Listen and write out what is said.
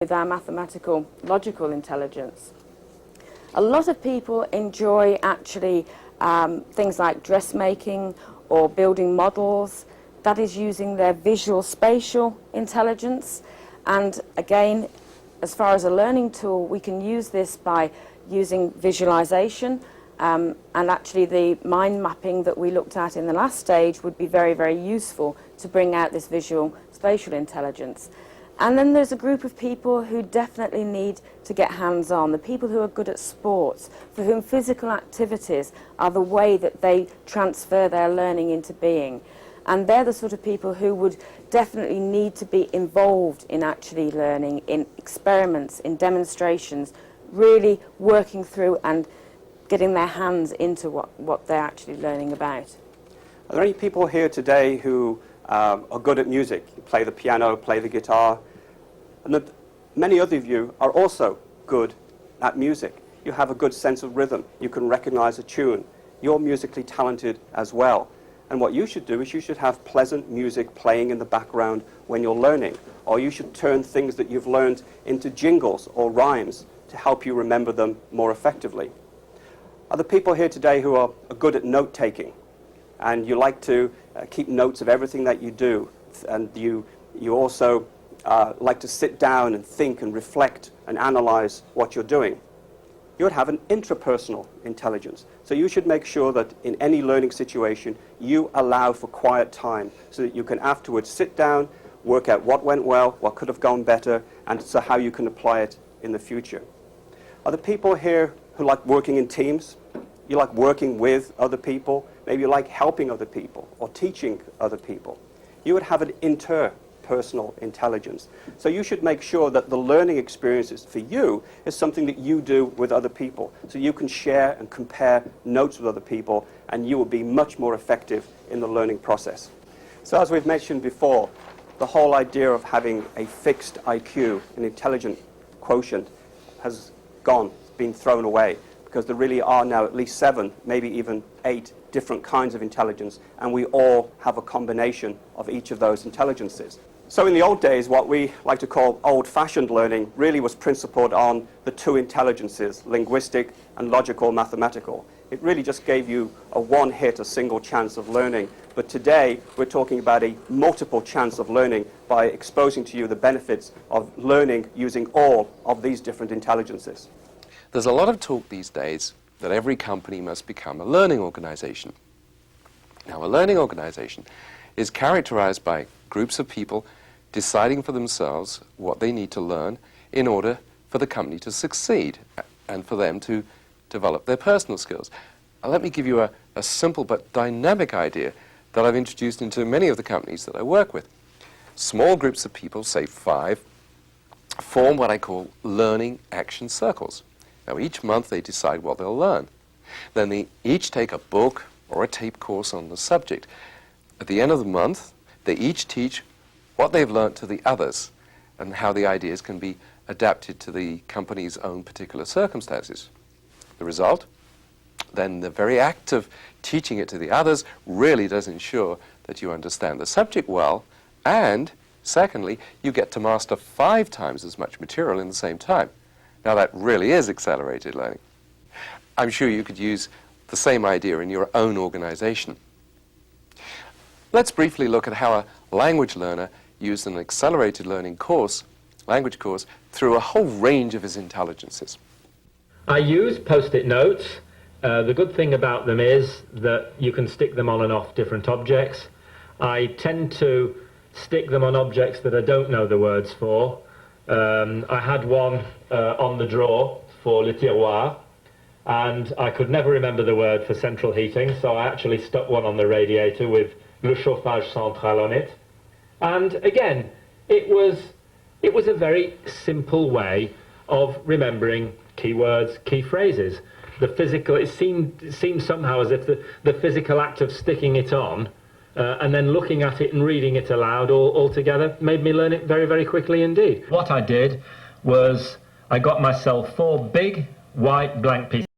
with our mathematical, logical intelligence. A lot of people enjoy actually things like dressmaking or building models. That is using their visual spatial intelligence. And again, as far as a learning tool, we can use this by using visualization. And actually the mind mapping that we looked at in the last stage would be very, very useful to bring out this visual spatial intelligence. And then there's a group of people who definitely need to get hands-on, the people who are good at sports, for whom physical activities are the way that they transfer their learning into being. And they're the sort of people who would definitely need to be involved in actually learning, in experiments, in demonstrations, really working through and getting their hands into what they're actually learning about. Are there any people here today who are good at music? You play the piano, play the guitar, and that many other of you are also good at music. You have a good sense of rhythm. You can recognize a tune. You're musically talented as well. And what you should do is you should have pleasant music playing in the background when you're learning, or you should turn things that you've learned into jingles or rhymes to help you remember them more effectively. Are there people here today who are good at note-taking, and you like to keep notes of everything that you do, and you also like to sit down and think and reflect and analyze what you're doing? You would have an intrapersonal intelligence. So you should make sure that in any learning situation you allow for quiet time so that you can afterwards sit down, work out what went well, what could have gone better, and so how you can apply it in the future. Are there people here who like working in teams? You like working with other people? Maybe you like helping other people or teaching other people. You would have an interpersonal intelligence. So you should make sure that the learning experiences for you is something that you do with other people. So you can share and compare notes with other people, and you will be much more effective in the learning process. So as we've mentioned before, the whole idea of having a fixed IQ, an intelligent quotient, has gone, been thrown away, because there really are now at least 7, maybe even 8 different kinds of intelligence, and we all have a combination of each of those intelligences. So in the old days, what we like to call old-fashioned learning really was principled on the 2 intelligences, linguistic and logical mathematical. It really just gave you a one-hit, a single chance of learning. But today, we're talking about a multiple chance of learning by exposing to you the benefits of learning using all of these different intelligences. There's a lot of talk these days that every company must become a learning organization. Now, a learning organization is characterized by groups of people deciding for themselves what they need to learn in order for the company to succeed and for them to develop their personal skills. Let me give you a simple but dynamic idea that I've introduced into many of the companies that I work with. Small groups of people, say 5, form what I call learning action circles. Now, each month they decide what they'll learn. Then they each take a book or a tape course on the subject. At the end of the month, they each teach what they've learned to the others and how the ideas can be adapted to the company's own particular circumstances. The result? Then the very act of teaching it to the others really does ensure that you understand the subject well, and secondly, you get to master 5 times as much material in the same time. Now, that really is accelerated learning. I'm sure you could use the same idea in your own organization. Let's briefly look at how a language learner used an accelerated learning course, language course, through a whole range of his intelligences. I use post-it notes. The good thing about them is that you can stick them on and off different objects. I tend to stick them on objects that I don't know the words for. I had one on the drawer for le tiroir, and I could never remember the word for central heating, so I actually stuck one on the radiator with le chauffage central on it. And again, it was a very simple way of remembering keywords, key phrases. It seemed somehow as if the physical act of sticking it on and then looking at it and reading it aloud all together made me learn it very, very quickly indeed. What I did was I got myself 4 big white blank pieces